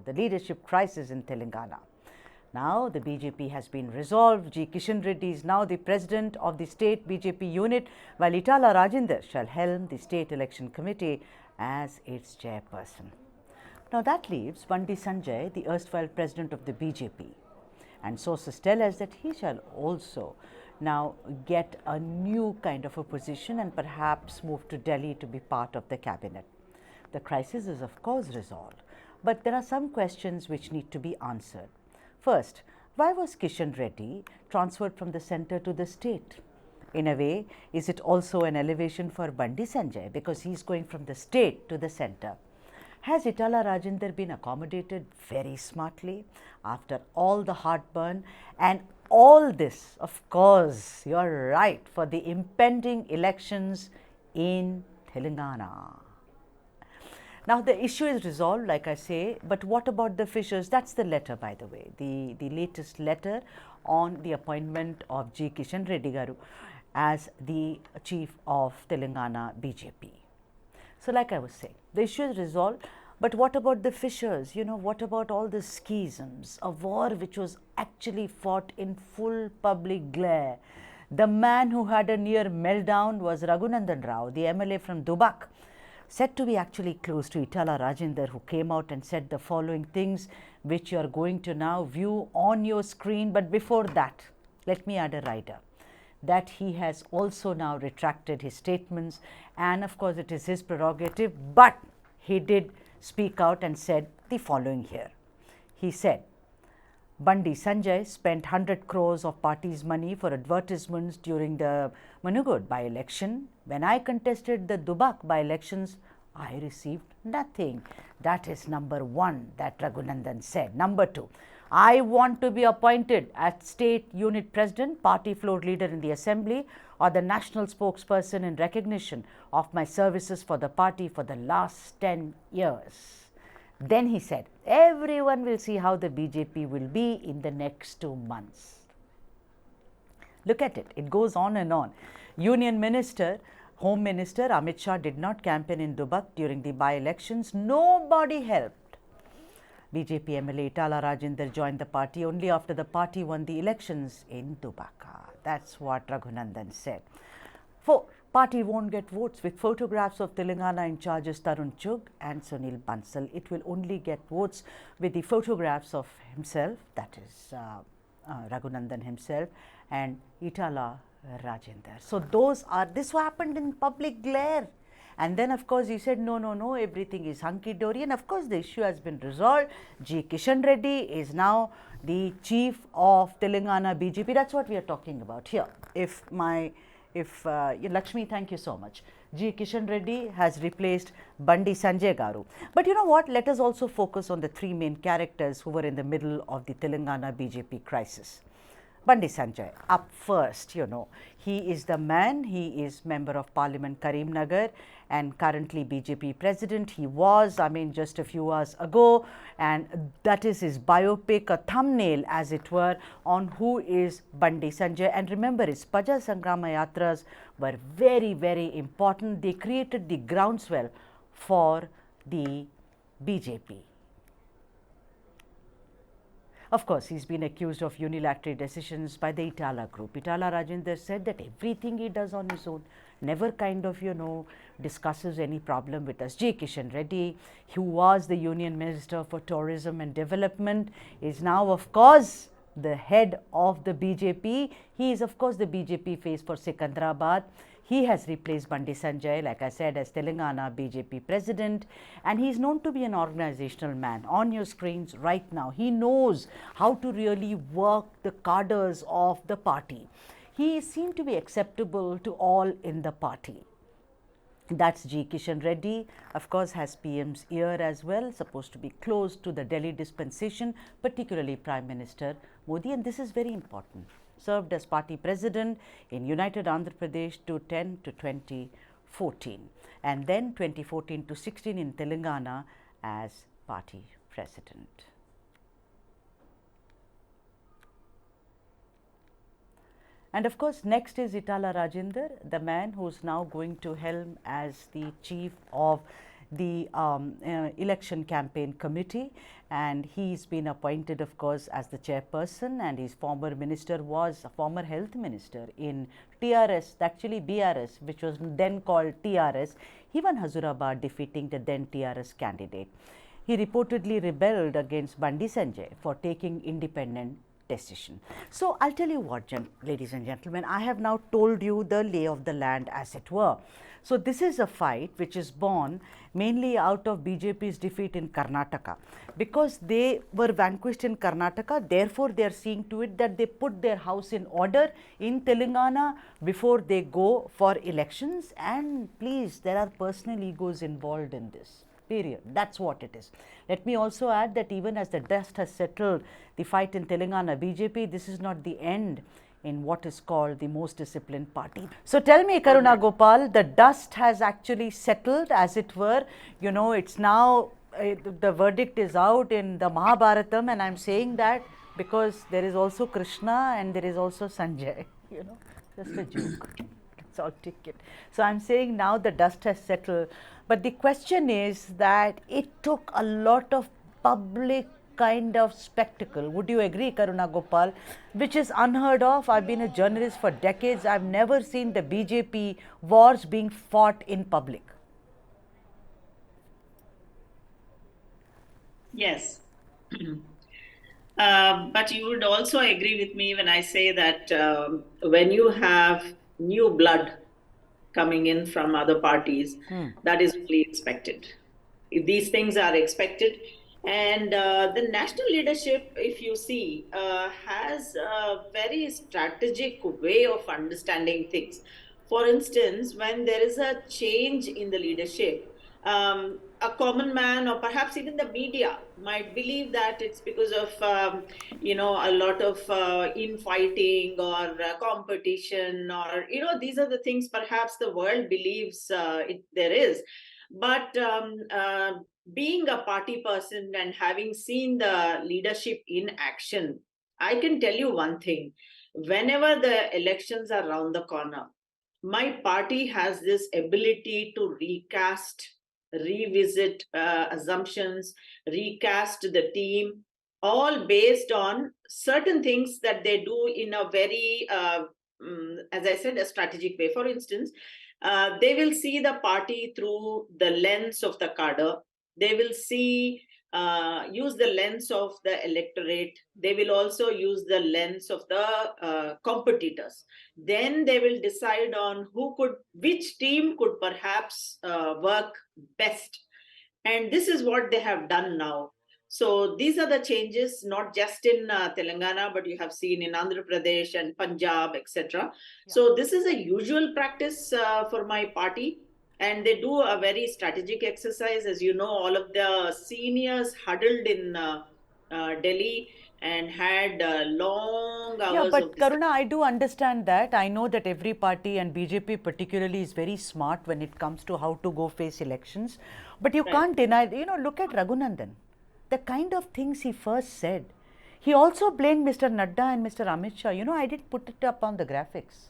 the leadership crisis in Telangana. Now the BJP has been resolved. G Kishan Reddy is now the president of the State BJP unit, while Etala Rajender shall helm the State Election Committee as its chairperson. Now that leaves Bandi Sanjay, the erstwhile president of the BJP. And sources tell us that he shall also now get a new kind of a position and perhaps move to Delhi to be part of the cabinet. The crisis is of course resolved, but there are some questions which need to be answered. First, why was Kishan Reddy transferred from the centre to the state? In a way, is it also an elevation for Bandi Sanjay because he is going from the state to the centre? Has Etala Rajender been accommodated very smartly after all the heartburn and all this, of course, you are right, for the impending elections in Telangana? Now the issue is resolved, like I say, but what about the fissures? That's the letter, by the way, the latest letter on the appointment of G Kishan Reddy Garu as the chief of Telangana BJP. So like I was saying, the issue is resolved, but what about the fissures? You know, what about all the schisms, a war which was actually fought in full public glare? The man who had a near meltdown was Raghunandan Rao, the MLA from Dubak, said to be actually close to Etala Rajender, who came out and said the following things which you are going to now view on your screen. But before that, let me add a rider that he has also now retracted his statements, and of course it is his prerogative, but he did speak out and said the following here. He said, Bandi Sanjay spent 100 crores of party's money for advertisements during the Manugod by-election. When I contested the Dubak by-elections, I received nothing. That is number one that Raghunandan said. Number two, I want to be appointed as state unit president, party floor leader in the assembly, or the national spokesperson in recognition of my services for the party for the last 10 years. Then he said, everyone will see how the BJP will be in the next 2 months. Look at it, it goes on and on. Union Minister, Home Minister Amit Shah did not campaign in Dubak during the by-elections. Nobody helped. BJP MLA Etala Rajender joined the party only after the party won the elections in Dubaka. That's what Raghunandan said. 4. Party won't get votes with photographs of Telangana in charges Tarun Chugh and Sunil Bansal. It will only get votes with the photographs of himself, that is Raghunandan himself, and Etala Rajender. So this happened in public glare. And then of course he said, no, everything is hunky-dory, and of course the issue has been resolved. G Kishan Reddy is now the chief of Telangana BJP. That's what we are talking about here. Lakshmi, thank you so much. G Kishan Reddy has replaced Bandi Sanjay Garu. But you know what? Let us also focus on the three main characters who were in the middle of the Telangana BJP crisis. Bandi Sanjay, up first, you know, he is the man, he is Member of Parliament Karimnagar and currently BJP President. He was, just a few hours ago, and that is his biopic, a thumbnail as it were, on who is Bandi Sanjay. And remember, his Praja Sangrama Yatras were very, very important. They created the groundswell for the BJP. Of course, he's been accused of unilateral decisions by the Etala group. Etala Rajender said that everything he does on his own, never kind of, discusses any problem with us. G Kishan Reddy, who was the Union Minister for Tourism and Development, is now, of course, the head of the BJP. He is, of course, the BJP face for Secunderabad. He has replaced Bandi Sanjay, like I said, as Telangana BJP president, and he is known to be an organizational man. On your screens right now, he knows how to really work the cadres of the party. He seemed to be acceptable to all in the party. That's G Kishan Reddy, of course, has PM's ear as well, supposed to be close to the Delhi dispensation, particularly Prime Minister Modi, and this is very important. Served as party president in United Andhra Pradesh 2010 to 2014, and then 2014 to 16 in Telangana as party president. And of course, next is Etala Rajender, the man who is now going to helm as the chief of the election campaign committee, and he's been appointed, of course, as the chairperson, and his former minister was a former health minister in TRS, actually BRS, which was then called TRS. He won Hazurabad, defeating the then TRS candidate. He reportedly rebelled against Bandi Sanjay for taking independent decision. So I'll tell you what, ladies and gentlemen, I have now told you the lay of the land, as it were. So this is a fight which is born mainly out of BJP's defeat in Karnataka, because they were vanquished in Karnataka. Therefore, they are seeing to it that they put their house in order in Telangana before they go for elections. And please, there are personal egos involved in this. Period. That's what it is. Let me also add that even as the dust has settled the fight in Telangana BJP, this is not the end in what is called the most disciplined party. So tell me, Karuna Gopal, the dust has actually settled, as it were. You know, it's now, the verdict is out in the Mahabharatam, and I'm saying that because there is also Krishna and there is also Sanjay, you know, just a joke. That's all, take it. So I'm saying now the dust has settled. But the question is that it took a lot of public kind of spectacle. Would you agree, Karuna Gopal? Which is unheard of. I've been a journalist for decades. I've never seen the BJP wars being fought in public. Yes. But you would also agree with me when I say that when you have new blood coming in from other parties, that is only expected. These things are expected. And the national leadership, if you see, has a very strategic way of understanding things. For instance, when there is a change in the leadership, a common man or perhaps even the media might believe that it's because of a lot of infighting or competition, or these are the things perhaps the world believes there is. But being a party person and having seen the leadership in action, I can tell you one thing: whenever the elections are around the corner, my party has this ability to recast, revisit assumptions, recast the team, all based on certain things that they do in a very, as I said, a strategic way. For instance, they will see the party through the lens of the cadre. They will use the lens of the electorate. They will also use the lens of the competitors. Then they will decide on which team could perhaps work best. And this is what they have done now. So these are the changes, not just in Telangana, but you have seen in Andhra Pradesh and Punjab, etc. Yeah. So this is a usual practice for my party. And they do a very strategic exercise. As you know, all of the seniors huddled in Delhi and had long hours. Yeah, but Karuna, I do understand that. I know that every party, and BJP particularly, is very smart when it comes to how to go face elections. But you can't deny, look at Raghunandan. The kind of things he first said. He also blamed Mr. Nadda and Mr. Amit Shah. I did put it up on the graphics,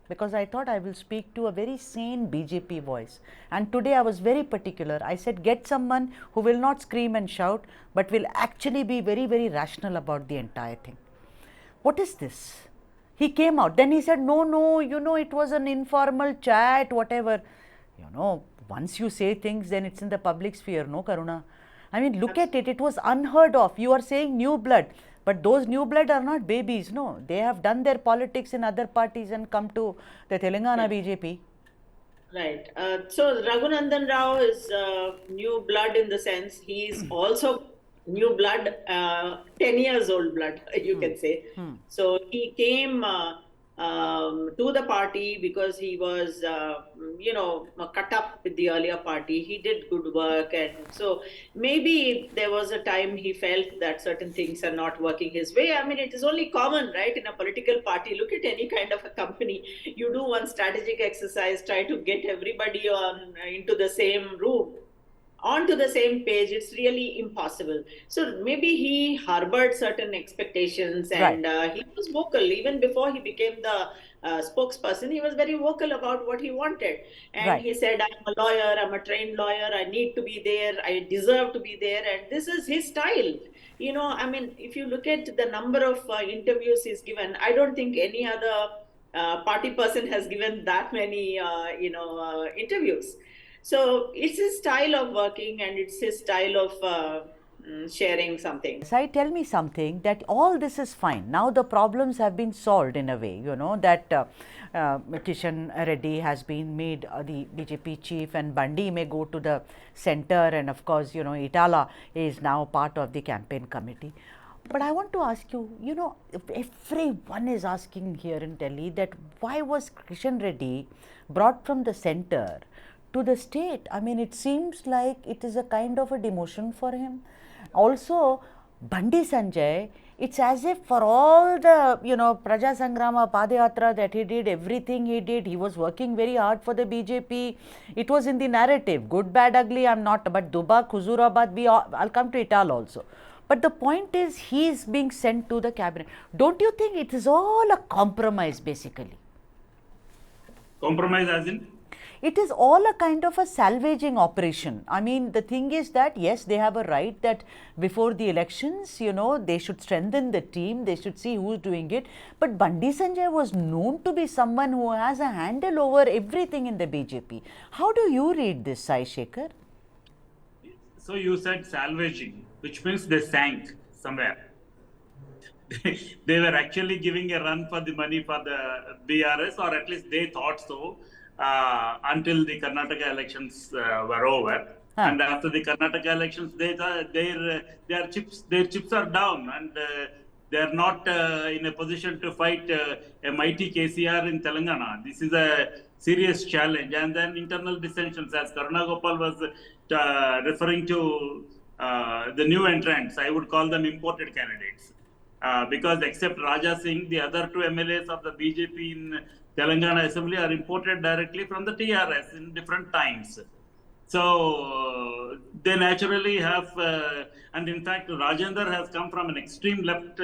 because I thought I will speak to a very sane BJP voice. And today I was very particular. I said, get someone who will not scream and shout, but will actually be very, very rational about the entire thing. What is this? He came out. Then he said, no, it was an informal chat, whatever. Once you say things, then it's in the public sphere, no, Karuna? I mean, look at it. It was unheard of. You are saying new blood. But those new blood are not babies, no. They have done their politics in other parties and come to the Telangana BJP. Right. So Raghunandan Rao is new blood in the sense he is also new blood, 10 years old blood, you can say. So he came to the party because he was, cut up with the earlier party. He did good work. And so maybe there was a time he felt that certain things are not working his way. I mean, it is only common, right? In a political party, look at any kind of a company. You do one strategic exercise, try to get everybody into the same room, onto the same page. It's really impossible. So maybe he harbored certain expectations, and he was vocal even before he became the spokesperson, he was very vocal about what he wanted. And Right. he said, I'm a lawyer, I'm a trained lawyer, I need to be there, I deserve to be there. And this is his style. I mean, if you look at the number of interviews he's given, I don't think any other party person has given that many, interviews. So it's his style of working, and it's his style of sharing something. Sai, tell me something, that all this is fine. Now the problems have been solved in a way, that Kishan Reddy has been made the BJP chief, and Bandi may go to the center, and of course, Etala is now part of the campaign committee. But I want to ask you, if everyone is asking here in Delhi that why was Kishan Reddy brought from the center to the state? I mean, it seems like it is a kind of a demotion for him. Also, Bandi Sanjay, it's as if for all the, Praja Sangrama, Padayatra that he did, everything he did, he was working very hard for the BJP. It was in the narrative, good, bad, ugly, I'm not, but Duba, Khuzurabad, I'll come to Etala also. But the point is, he is being sent to the cabinet. Don't you think it is all a compromise, basically? Compromise as in? It is all a kind of a salvaging operation. I mean, the thing is that, yes, they have a right that before the elections, they should strengthen the team, they should see who's doing it. But Bandi Sanjay was known to be someone who has a handle over everything in the BJP. How do you read this, Sai Sekhar? So you said salvaging, which means they sank somewhere. They were actually giving a run for the money for the BRS, or at least they thought so, until the Karnataka elections were over. And after the Karnataka elections, their chips are down, and they are not in a position to fight a mighty KCR in Telangana. This is a serious challenge. And then internal dissensions, as Karuna Gopal was referring to the new entrants, I would call them imported candidates. Because except Raja Singh, the other two MLAs of the BJP in Telangana Assembly are imported directly from the TRS in different times. So they naturally have, and in fact, Rajendra has come from an extreme left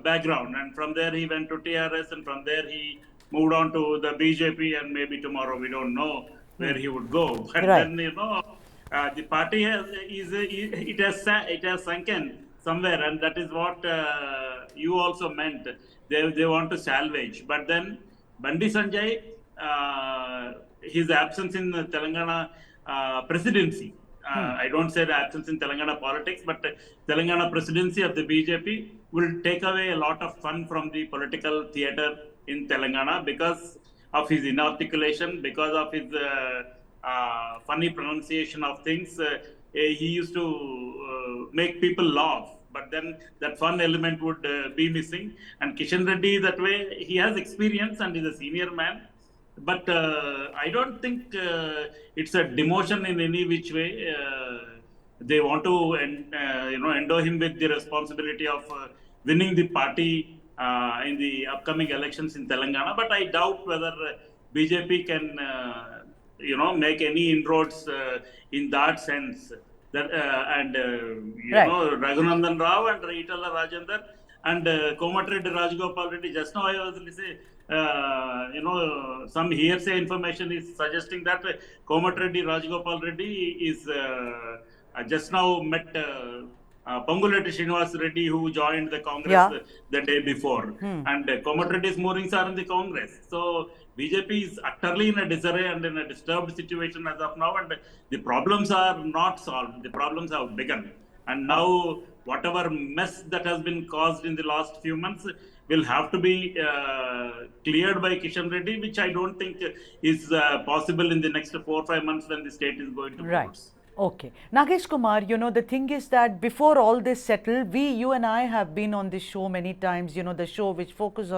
background, and from there he went to TRS, and from there he moved on to the BJP, and maybe tomorrow we don't know where he would go. But then, the party has sunken somewhere, and that is what you also meant. They want to salvage. But then Bandi Sanjay, his absence in the Telangana presidency, I don't say the absence in Telangana politics, but Telangana presidency of the BJP will take away a lot of fun from the political theater in Telangana because of his inarticulation, because of his funny pronunciation of things. He used to make people laugh, but then that fun element would be missing. And Kishan Reddy, that way, he has experience and is a senior man. But I don't think it's a demotion in any which way. They want to, endow him with the responsibility of winning the party in the upcoming elections in Telangana. But I doubt whether BJP can, make any inroads in that sense. That Raghunandan Rao and Etala Rajendra and Komatreddy Rajgopal Reddy. Just now I was listening. Some hearsay information is suggesting that Komatreddy Rajgopal Reddy is just now met Panguleti Srinivas Reddy, who joined the Congress the day before. And Komatreddy's moorings are in the Congress. So BJP is utterly in a disarray and in a disturbed situation as of now, and the problems are not solved. The problems have begun. And now, whatever mess that has been caused in the last few months will have to be cleared by Kishan Reddy, which I don't think is possible in the next 4 or 5 months when the state is going to courts. Okay. Nagesh Kumar, the thing is that before all this settled, you and I have been on this show many times, the show which focuses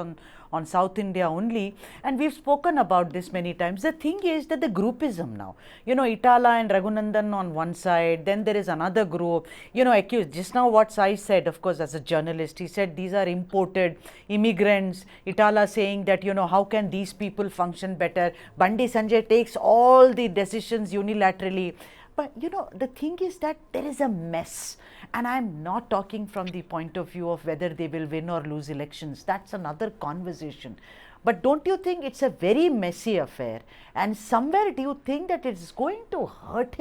on South India only, and we've spoken about this many times. The thing is that the groupism now, Etala and Raghunandan on one side, then there is another group, accused. Just now what Sai said, of course, as a journalist, he said these are imported immigrants. Etala saying that, how can these people function better? Bandi Sanjay takes all the decisions unilaterally. But, the thing is that there is a mess, and I'm not talking from the point of view of whether they will win or lose elections. That's another conversation. But don't you think it's a very messy affair? And somewhere do you think that it's going to hurt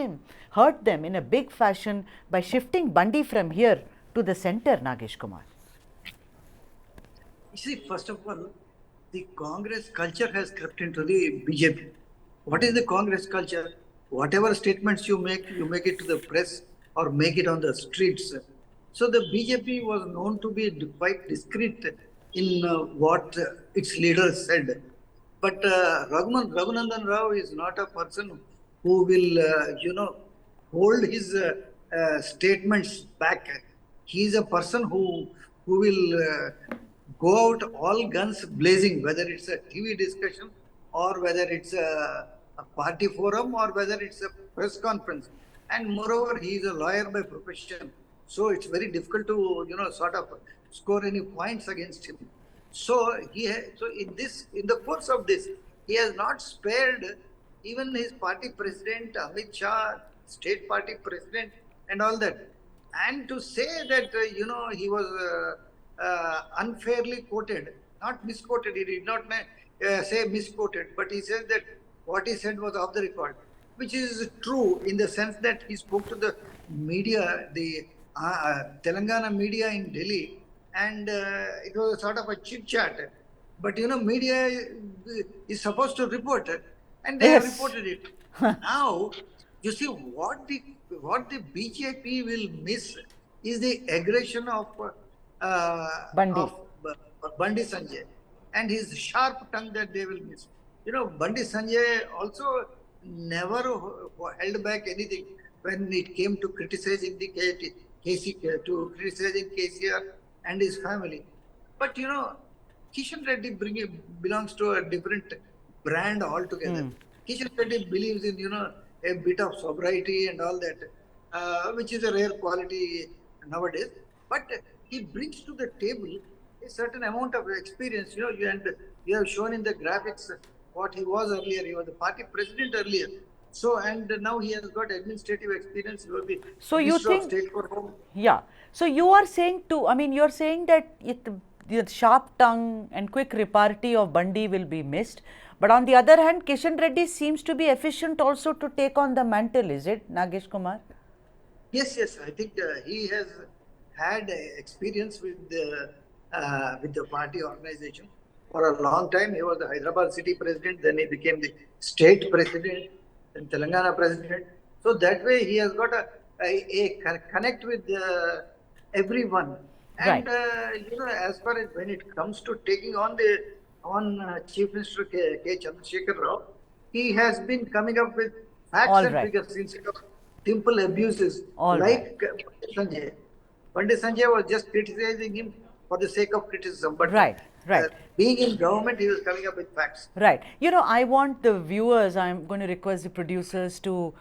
them in a big fashion by shifting Bandi from here to the center, Nagesh Kumar? You see, first of all, the Congress culture has crept into the BJP. What is the Congress culture? Whatever statements you make it to the press or make it on the streets. So the BJP was known to be quite discreet in what its leaders said. But Raghunandan Rao is not a person who will, hold his statements back. He is a person who will go out all guns blazing, whether it's a TV discussion or whether it's a party forum or whether it's a press conference. And moreover, he is a lawyer by profession. So it's very difficult to, sort of score any points against him. So in the course of this, he has not spared even his party president, Amit Shah, state party president, and all that. And to say that, he was unfairly quoted, not misquoted, he did not say misquoted, but he said that what he said was off the record, which is true in the sense that he spoke to the media, the Telangana media in Delhi, and it was a sort of a chit chat. But media is supposed to report it, and they have reported it. Now, you see what the BJP will miss is the aggression of Bandi Sanjay and his sharp tongue that they will miss. Bandi Sanjay also never held back anything when it came to criticizing the criticizing KCR and his family. But Kishan Reddy belongs to a different brand altogether. Kishan Reddy believes in a bit of sobriety and all that, which is a rare quality nowadays. But he brings to the table a certain amount of experience. You have shown in the graphics what he was earlier. He was the party president earlier. So, and now he has got administrative experience. He will be Minister of State for Home. Yeah. So you are saying you're saying that the sharp tongue and quick repartee of Bandi will be missed. But on the other hand, Kishan Reddy seems to be efficient also to take on the mantle, is it, Nagesh Kumar? Yes. I think he has had experience with the party organization for a long time. He was the Hyderabad city president, then he became the state president and Telangana president. So that way he has got a connect with everyone. And as far as when it comes to taking on Chief Minister K. Chandrasekhar Rao, he has been coming up with facts and figures instead of simple abuses Bandi Sanjay. Bandi Sanjay was just criticizing him for the sake of criticism. But being in government, he was coming up with facts. Right. I want the viewers, I'm going to request the producers to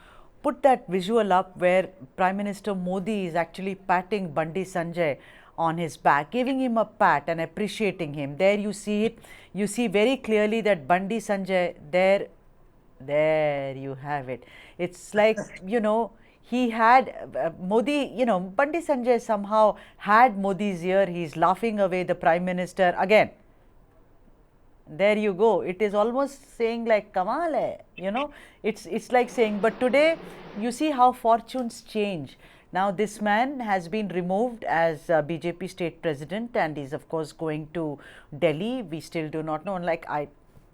put that visual up where Prime Minister Modi is actually patting Bandi Sanjay on his back, giving him a pat and appreciating him. There you see it. You see very clearly that Bandi Sanjay, there you have it. It's like, he had Modi, Bandi Sanjay somehow had Modi's ear. He's laughing away the Prime Minister again. There you go. It is almost saying like Kamal hai, it's like saying, but today you see how fortunes change. Now this man has been removed as BJP state president and is of course going to Delhi. We still do not know,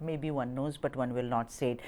maybe one knows but one will not say it.